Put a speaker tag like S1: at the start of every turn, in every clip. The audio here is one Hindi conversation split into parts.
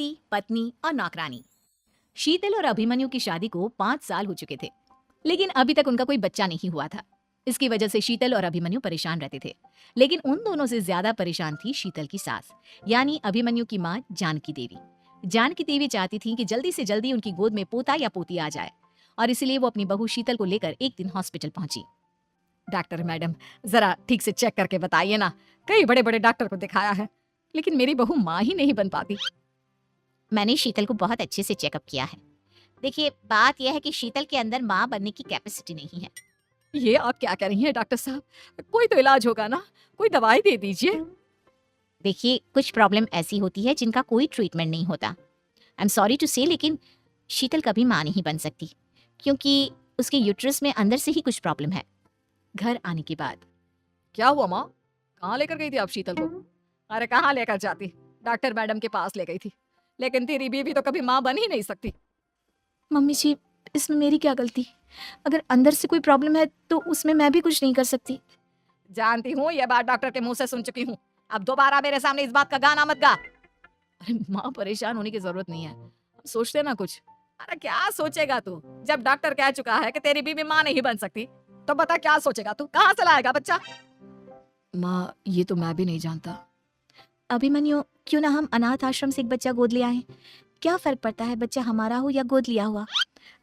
S1: पति, पत्नी और नौकरानी। शीतल और अभिमन्यु की शादी को 5 साल हो चुके थे, लेकिन अभी तक उनका कोई बच्चा नहीं हुआ था। इसकी वजह से शीतल और अभिमन्यु परेशान रहते थे, लेकिन उन दोनों से ज्यादा परेशान थी शीतल की सास, यानी अभिमन्यु की माँ जानकी देवी। जानकी देवी चाहती थी कि जल्दी से जल्दी उनकी गोद में पोता या पोती आ जाए, और इसलिए वो अपनी बहू शीतल को लेकर एक दिन हॉस्पिटल पहुंची। डॉक्टर मैडम, जरा ठीक से चेक करके बताइए ना, कई बड़े बड़े डॉक्टर को दिखाया है, लेकिन मेरी बहू माँ ही नहीं बन पाती।
S2: मैंने शीतल को बहुत अच्छे से चेकअप किया है। देखिए, बात यह है कि शीतल के अंदर माँ बनने की कैपेसिटी नहीं है।
S1: ये आप क्या कह रही हैं डॉक्टर साहब? कोई तो इलाज होगा ना, कोई दवाई दे दीजिए।
S2: देखिए, कुछ प्रॉब्लम ऐसी होती है जिनका कोई ट्रीटमेंट नहीं होता। आई एम सॉरी टू से, लेकिन शीतल कभी माँ नहीं बन सकती, क्योंकि उसके यूट्रस में अंदर से ही कुछ प्रॉब्लम है।
S1: घर आने के बाद क्या हुआ माँ? कहाँ लेकर गई थी आप शीतल को? अरे कहाँ लेकर जाती, डॉक्टर मैडम के पास ले गई थी, लेकिन तेरी बीवी तो कभी माँ बन ही नहीं सकती।
S3: मम्मी जी, इसमें मेरी क्या गलती? अगर अंदर से कोई प्रॉब्लम है तो उसमें मैं भी कुछ नहीं कर सकती।
S1: जानती हूँ, ये बात डॉक्टर के मुंह से सुन चुकी हूँ, अब दोबारा मेरे सामने इस बात का गाना मत गा। अरे माँ, परेशान होने की जरूरत नहीं है, सोचते ना कुछ। अरे क्या सोचेगा तू, जब डॉक्टर कह चुका है कि तेरी बीवी माँ नहीं बन सकती, तो बता क्या सोचेगा तू? कहाँ से लाएगा बच्चा?
S3: माँ, ये तो मैं भी नहीं जानता। अभिमन्यु, क्यों ना हम अनाथ आश्रम से एक बच्चा गोद ले आए? क्या फर्क पड़ता है बच्चा हमारा हो या गोद लिया हुआ?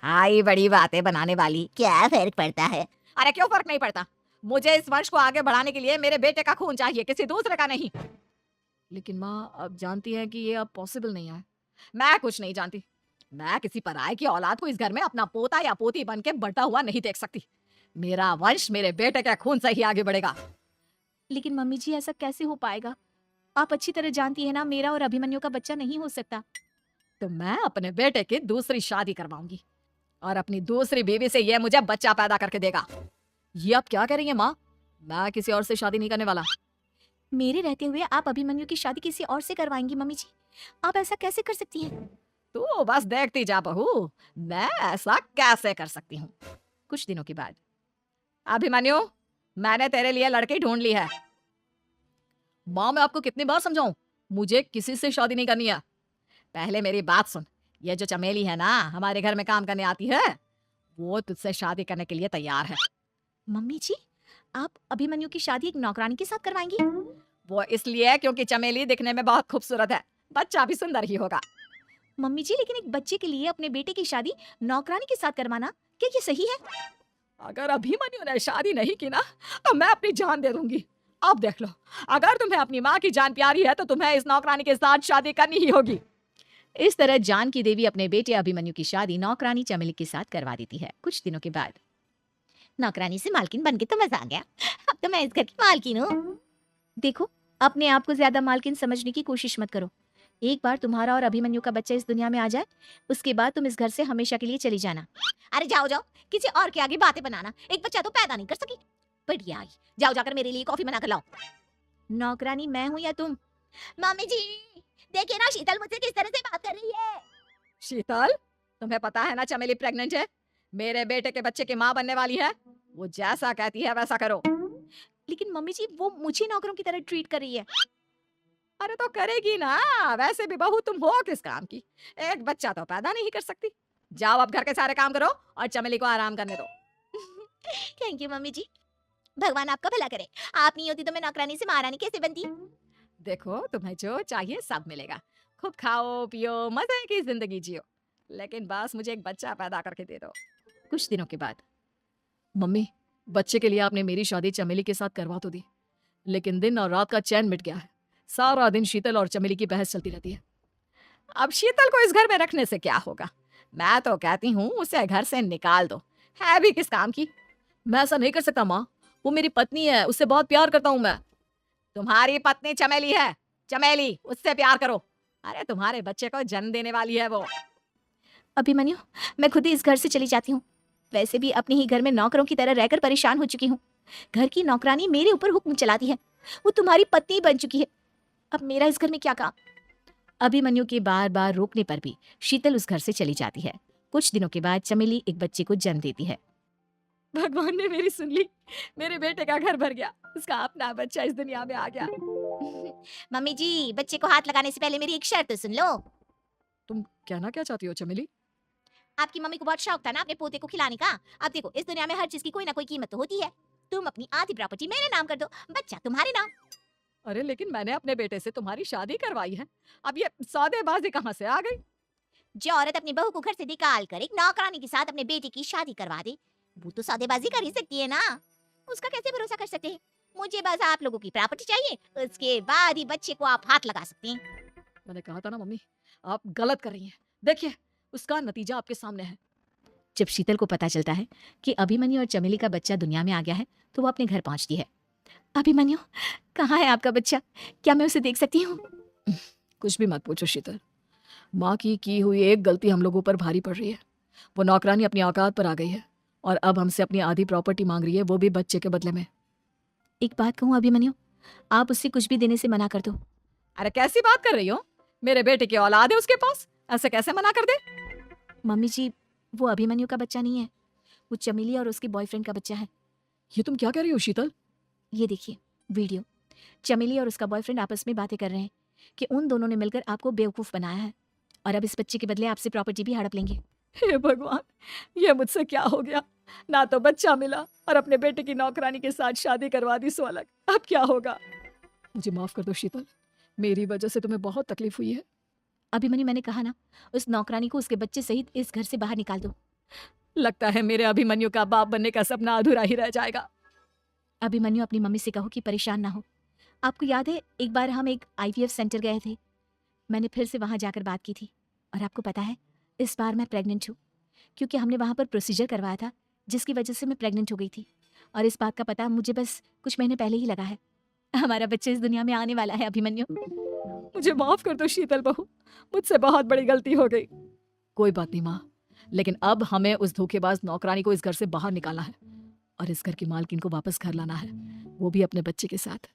S1: आई बड़ी बातें बनाने वाली।
S2: क्या फर्क पड़ता है?
S1: अरे क्यों फर्क नहीं पड़ता? मुझे इस वंश को आगे बढ़ाने के लिए मेरे बेटे का खून चाहिए, किसी दूसरे का नहीं। लेकिन माँ, आप जानती हैं कि ये अब पॉसिबल नहीं है। मैं कुछ नहीं जानती, मैं किसी पराये की औलाद को इस घर में अपना पोता या पोती बन के बढ़ता हुआ नहीं देख सकती। मेरा वंश मेरे बेटे के खून से ही आगे बढ़ेगा।
S3: लेकिन मम्मी जी, ऐसा कैसे हो पाएगा? आप अच्छी तरह जानती है ना, मेरा और अभिमन्यु का बच्चा नहीं हो सकता।
S1: तो मैं अपने बेटे की दूसरी शादी करवाऊंगी, और अपनी दूसरी बीवी से ये मुझे बच्चा पैदा करके देगा। ये आप क्या कह रही हैं माँ? मैं किसी और से शादी नहीं करने वाला।
S3: मेरे रहते हुए आप अभिमन्यु की शादी किसी और से करवाएंगी? मम्मी जी, आप ऐसा कैसे कर सकती हैं?
S1: तू बस देखती जा बहू, मैं ऐसा कैसे कर सकती हूँ। कुछ दिनों के बाद, अभिमन्यु, मैंने तेरे लिए लड़की ढूंढ ली है। माँ, मैं आपको कितनी बार समझाऊं, मुझे किसी से शादी नहीं करनी है। पहले मेरी बात सुन, ये जो चमेली है ना, हमारे घर में काम करने आती है, वो तुझसे शादी करने के लिए तैयार है।
S3: मम्मी जी, आप अभिमन्यु की शादी एक नौकरानी के साथ करवाएंगी?
S1: वो इसलिए क्योंकि चमेली दिखने में बहुत खूबसूरत है, बच्चा भी सुंदर ही होगा।
S3: मम्मी जी, लेकिन एक बच्चे के लिए अपने बेटे की शादी नौकरानी के साथ करवाना, क्या ये सही है?
S1: अगर अभिमन्यु ने शादी नहीं की ना, तो मैं अपनी जान दे दूंगी। अब देख लो, अगर तुम्हें अपनी माँ की जान प्यारी है तो तुम्हें इस नौकरानी के साथ शादी करनी ही होगी। इस तरह जानकी देवी अपने बेटे अभिमन्यु की शादी नौकरानी चमेली के साथ करवा देती है। कुछ दिनों के बाद,
S2: नौकरानी से मालकिन बन के तो मजा आ गया। अब तो मैं इस घर की मालकिन हूँ।
S3: देखो, अपने आप को ज्यादा मालकिन समझने की कोशिश मत करो। एक बार तुम्हारा और अभिमन्यु का बच्चा इस दुनिया में आ जाए, उसके बाद तुम इस घर से हमेशा के लिए चली जाना।
S2: अरे जाओ जाओ, किसी और के आगे बातें बनाना, एक बच्चा तो पैदा नहीं कर सकी। बढ़िया आई, जाओ जाकर मेरे लिए कॉफी बना कर लाओ।
S3: नौकरानी मैं हूँ या तुम?
S2: मम्मी जी, देखिए ना शीतल मुझसे किस तरह से बात कर रही है।
S1: शीतल, तुम्हें पता है ना चमेली प्रेग्नेंट है, मेरे बेटे के बच्चे की माँ बनने वाली है। वो जैसा कहती है वैसा करो।
S3: लेकिन मम्मी जी, वो मुझे नौकरों की तरह ट्रीट कर रही है।
S1: अरे तो करेगी ना, वैसे भी बहू तुम हो किस काम की, एक बच्चा तो पैदा नहीं कर सकती। जाओ अब घर के सारे काम करो और चमेली को आराम करने दो।
S2: थैंक यू मम्मी जी, भगवान आपका भला करे। आप नहीं होती तो मैं नौकरानी से महारानी कैसे बनती।
S1: देखो, तुम्हें जो चाहिए सब मिलेगा, खूब खाओ पियो, मजे की जिंदगी जियो, लेकिन बस मुझे एक बच्चा पैदा करके दे दो। कुछ दिनों के बाद, मम्मी, बच्चे के लिए आपने मेरी शादी चमेली के साथ करवा तो दी, लेकिन दिन और रात का चैन मिट गया है। सारा दिन शीतल और चमेली की बहस चलती रहती है। अब शीतल को इस घर में रखने से क्या होगा? मैं तो कहती हूँ उसे घर से निकाल दो, है भी किस काम की। मैं ऐसा नहीं कर सकता माँ, वो मेरी पत्नी है, उससे बहुत प्यार करता हूँ मैं। तुम्हारी पत्नी चमेली है, चमेली, उससे प्यार करो। अरे तुम्हारे बच्चे को जन्म देने वाली है वो।
S3: अभिमन्यु, मैं खुद ही इस घर से चली जाती हूँ। वैसे भी अपने ही घर में नौकरों की तरह रहकर परेशान हो चुकी हूँ। घर की नौकरानी मेरे ऊपर हुक्म चलाती है, वो तुम्हारी पत्नी बन चुकी है। अब मेरा इस घर में क्या काम?
S1: अभिमन्यु के बार बार रोकने पर भी शीतल उस घर से चली जाती है। कुछ दिनों के बाद चमेली एक बच्चे को जन्म देती है। भगवान ने मेरी सुन ली, मेरे बेटे का घर भर गया, उसका अपना बच्चा इस दुनिया में आ गया।
S2: मम्मी जी, बच्चे को हाथ लगाने से पहले मेरी एक शर्त सुन लो।
S1: तुम कहना क्या चाहती हो चमेली?
S3: आपकी मम्मी को बहुत शौक था ना अपने पोते को खिलाने का। अब देखो इस दुनिया में हर चीज की कोई ना कोई कीमत तो होती है। तुम अपनी आधी प्रॉपर्टी मेरे नाम कर दो, बच्चा तुम्हारे नाम।
S1: अरे लेकिन मैंने अपने बेटे से तुम्हारी शादी करवाई है, अब ये सौदेबाजी कहाँ से आ गई?
S3: जो औरत अपनी बहू को घर से निकाल कर एक नौकरानी के साथ अपने बेटे की शादी करवा दे, वो तो सौदेबाजी कर ही सकती है ना। उसका कैसे भरोसा कर सकते हैं? मुझे बस आप लोगों की प्रॉपर्टी चाहिए, उसके बाद ही बच्चे को आप हाथ लगा सकते हैं।
S1: मैंने कहा था ना मम्मी, आप गलत कर रही हैं। देखिए, उसका नतीजा आपके सामने है।
S2: जब शीतल को पता चलता है कि अभिमन्यु और चमेली का बच्चा दुनिया में आ गया है तो वो अपने घर पहुंचती है।
S3: अभिमन्यु, कहाँ है आपका बच्चा? क्या मैं उसे देख सकती हूँ?
S1: कुछ भी मत पूछो शीतल, माँ की हुई एक गलती हम लोगों पर भारी पड़ रही है। वो नौकरानी अपनी औकात पर आ गई है और अब हमसे अपनी आधी प्रॉपर्टी मांग रही है, वो भी बच्चे के बदले में।
S3: एक बात कहूँ अभिमन्यु, आप उससे कुछ भी देने से मना कर दो।
S1: अरे कैसी बात कर रही हो? मेरे बेटे की औलाद है उसके पास, ऐसे कैसे मना कर दे?
S3: मम्मी जी, वो अभिमन्यु का बच्चा नहीं है, वो चमेली और उसके बॉयफ्रेंड का बच्चा है।
S1: ये तुम क्या कह रही हो शीतल?
S3: ये देखिए वीडियो। चमेली और उसका बॉयफ्रेंड आपस में बातें कर रहे हैं कि उन दोनों ने मिलकर आपको बेवकूफ बनाया है और अब इस बच्चे के बदले आपसे प्रॉपर्टी भी हड़प लेंगे।
S1: हे भगवान, ये मुझसे क्या हो गया? ना तो बच्चा मिला और अपने बेटे की नौकरानी के साथ शादी करवा दी, सो अलग। अब क्या होगा? मुझे माफ कर दो शीतल, मेरी वजह से तुम्हें बहुत तकलीफ हुई है।
S3: अभिमन्यु, मैंने कहा ना, उस नौकरानी को उसके बच्चे सहित इस घर से बाहर निकाल दो।
S1: लगता है मेरे अभिमन्यु का बाप बनने का सपना अधूरा ही रह जाएगा।
S3: अभिमन्यु, अपनी मम्मी से कहो कि परेशान ना हो। आपको याद है एक बार हम एक IVF सेंटर गए थे, मैंने फिर से वहां जाकर बात की थी और आपको पता है इस बार मैं प्रेग्नेंट हूँ, क्योंकि हमने वहां पर प्रोसीजर करवाया था जिसकी वजह से मैं प्रेग्नेंट हो गई थी। और इस बात का पता मुझे बस कुछ महीने पहले ही लगा है। हमारा बच्चा इस दुनिया में आने वाला है अभिमन्यु।
S1: मुझे माफ कर दो शीतल बहू, मुझसे बहुत बड़ी गलती हो गई। कोई बात नहीं माँ, लेकिन अब हमें उस धोखेबाज नौकरानी को इस घर से बाहर निकालना है और इस घर की मालकिन को वापस घर लाना है, वो भी अपने बच्चे के साथ।